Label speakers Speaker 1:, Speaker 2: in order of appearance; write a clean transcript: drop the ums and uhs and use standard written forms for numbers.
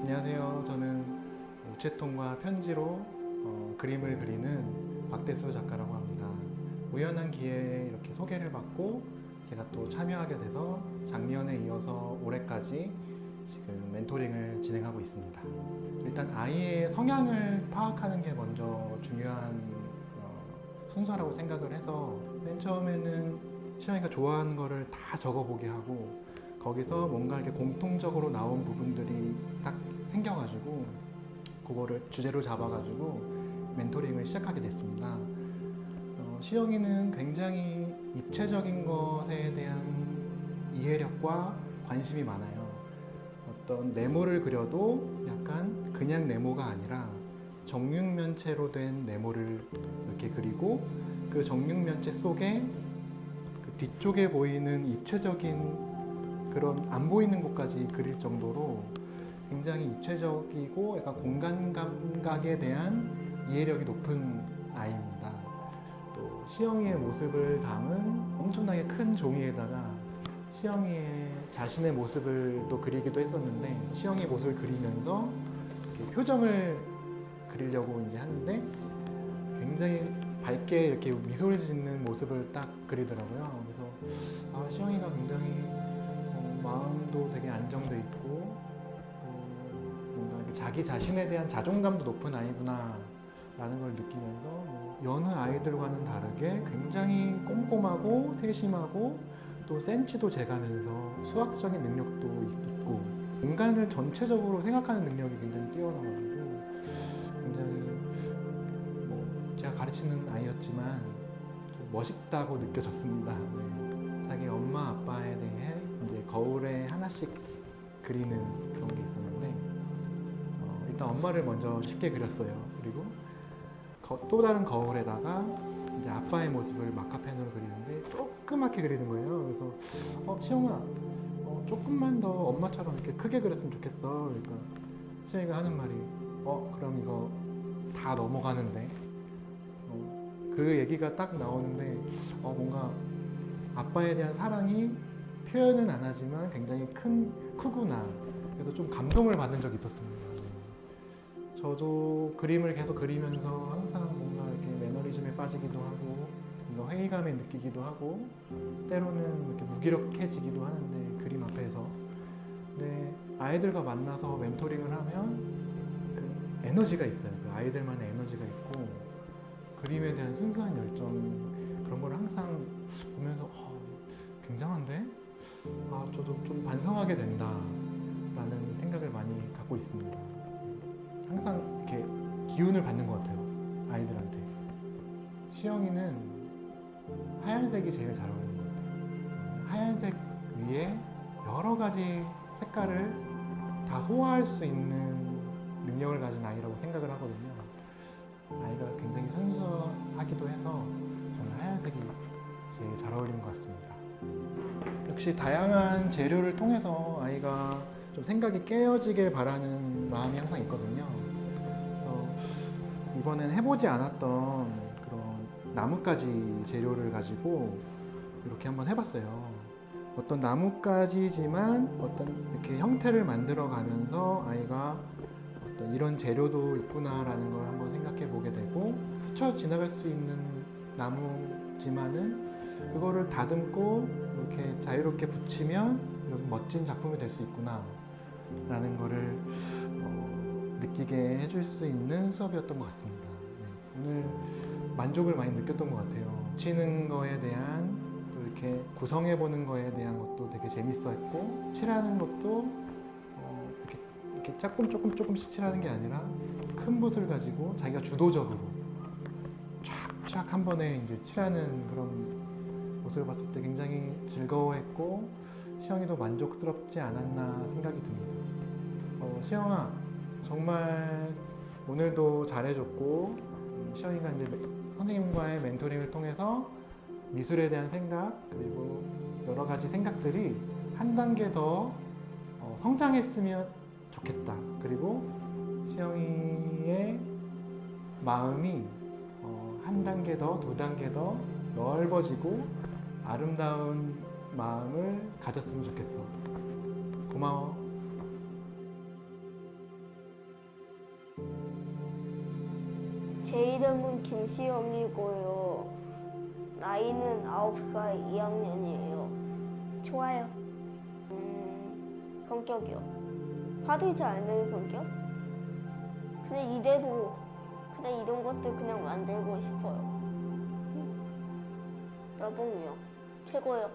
Speaker 1: 안녕하세요. 저는 우체통과 편지로 그림을 그리는 박대수 작가라고 합니다. 우연한 기회에 이렇게 소개를 받고 제가 또 참여하게 돼서 작년에 이어서 올해까지 지금 멘토링을 진행하고 있습니다. 일단 아이의 성향을 파악하는 게 먼저 중요한 순서라고 생각을 해서 맨 처음에는 시영이가 좋아하는 거를 다 적어보게 하고 거기서 뭔가 이렇게 공통적으로 나온 부분들이 딱 생겨가지고 그거를 주제로 잡아가지고 멘토링을 시작하게 됐습니다. 시영이는 굉장히 입체적인 것에 대한 이해력과 관심이 많아요. 어떤 네모를 그려도 약간 그냥 네모가 아니라 정육면체로 된 네모를 이렇게 그리고 그 정육면체 속에 그 뒤쪽에 보이는 입체적인 그런 안 보이는 곳까지 그릴 정도로 굉장히 입체적이고 약간 공간 감각에 대한 이해력이 높은 아이입니다. 또 시영이의 모습을 담은 엄청나게 큰 종이에다가 시영이의 자신의 모습을 또 그리기도 했었는데 시영이 모습을 그리면서 이렇게 표정을 그리려고 이제 하는데 굉장히 밝게 이렇게 미소를 짓는 모습을 딱 그리더라고요. 그래서 시영이가 굉장히 마음도 되게 안정돼 있고 뭔가 이렇게 자기 자신에 대한 자존감도 높은 아이구나 라는 걸 느끼면서 여느 아이들과는 다르게 굉장히 꼼꼼하고 세심하고 또 센치도 재가면서 수학적인 능력도 있고 공간을 전체적으로 생각하는 능력이 굉장히 뛰어나가지고 굉장히 제가 가르치는 아이였지만 좀 멋있다고 느껴졌습니다. 네. 자기 엄마 아빠에 대해 이제 거울에 하나씩 그리는 그런 게 있었는데 일단 엄마를 먼저 쉽게 그렸어요. 그리고 또 다른 거울에다가 이제 아빠의 모습을 마카펜으로 그리는데 조그맣게 그리는 거예요. 그래서 시영아 조금만 더 엄마처럼 이렇게 크게 그렸으면 좋겠어. 그러니까 시영이가 하는 말이 그럼 이거 다 넘어가는데 그 얘기가 딱 나오는데 뭔가 아빠에 대한 사랑이 표현은 안 하지만 굉장히 크구나. 그래서 좀 감동을 받은 적이 있었습니다. 저도 그림을 계속 그리면서 항상 뭔가 이렇게 매너리즘에 빠지기도 하고 뭔가 회의감에 느끼기도 하고 때로는 이렇게 무기력해지기도 하는데 그림 앞에서 근데 아이들과 만나서 멘토링을 하면 그 에너지가 있어요. 그 아이들만의 에너지가 있고 그림에 대한 순수한 열정 그런 걸 항상 보면서 굉장한데? 저도 좀 반성하게 된다라는 생각을 많이 갖고 있습니다. 항상 이렇게 기운을 받는 것 같아요. 아이들한테. 시영이는 하얀색이 제일 잘 어울리는 것 같아요. 하얀색 위에 여러 가지 색깔을 다 소화할 수 있는 능력을 가진 아이라고 생각을 하거든요. 아이가 굉장히 순수하기도 해서 저는 하얀색이 제일 잘 어울리는 것 같습니다. 역시 다양한 재료를 통해서 아이가 좀 생각이 깨어지길 바라는 마음이 항상 있거든요. 그래서 이번엔 해보지 않았던 그런 나뭇가지 재료를 가지고 이렇게 한번 해봤어요. 어떤 나뭇가지지만 어떤 이렇게 형태를 만들어 가면서 아이가 어떤 이런 재료도 있구나라는 걸 한번 생각해 보게 되고 스쳐 지나갈 수 있는 나무지만은 그거를 다듬고 이렇게 자유롭게 붙이면 이런 멋진 작품이 될 수 있구나 라는 거를 느끼게 해줄 수 있는 수업이었던 것 같습니다. 네, 오늘 만족을 많이 느꼈던 것 같아요. 붙이는 거에 대한 또 이렇게 구성해 보는 거에 대한 것도 되게 재밌었고 칠하는 것도 이렇게 조금씩 칠하는 게 아니라 큰 붓을 가지고 자기가 주도적으로 쫙쫙 한 번에 이제 칠하는 그런 모습을 봤을 때 굉장히 즐거워했고 시영이도 만족스럽지 않았나 생각이 듭니다. 시영아 정말 오늘도 잘해줬고 시영이가 이제 선생님과의 멘토링을 통해서 미술에 대한 생각 그리고 여러 가지 생각들이 한 단계 더 성장했으면 좋겠다. 그리고 시영이의 마음이 한 단계 더, 두 단계 더 넓어지고 아름다운 마음을 가졌으면 좋겠어. 고마워.
Speaker 2: 제 이름은 김시영이고요. 나이는 9살 2학년이에요. 좋아요. 성격이요. 화도 잘 안 내는 성격? 그냥 이대로 그냥 이런 것들 그냥 만들고 싶어요. 나봉이요. 최고요.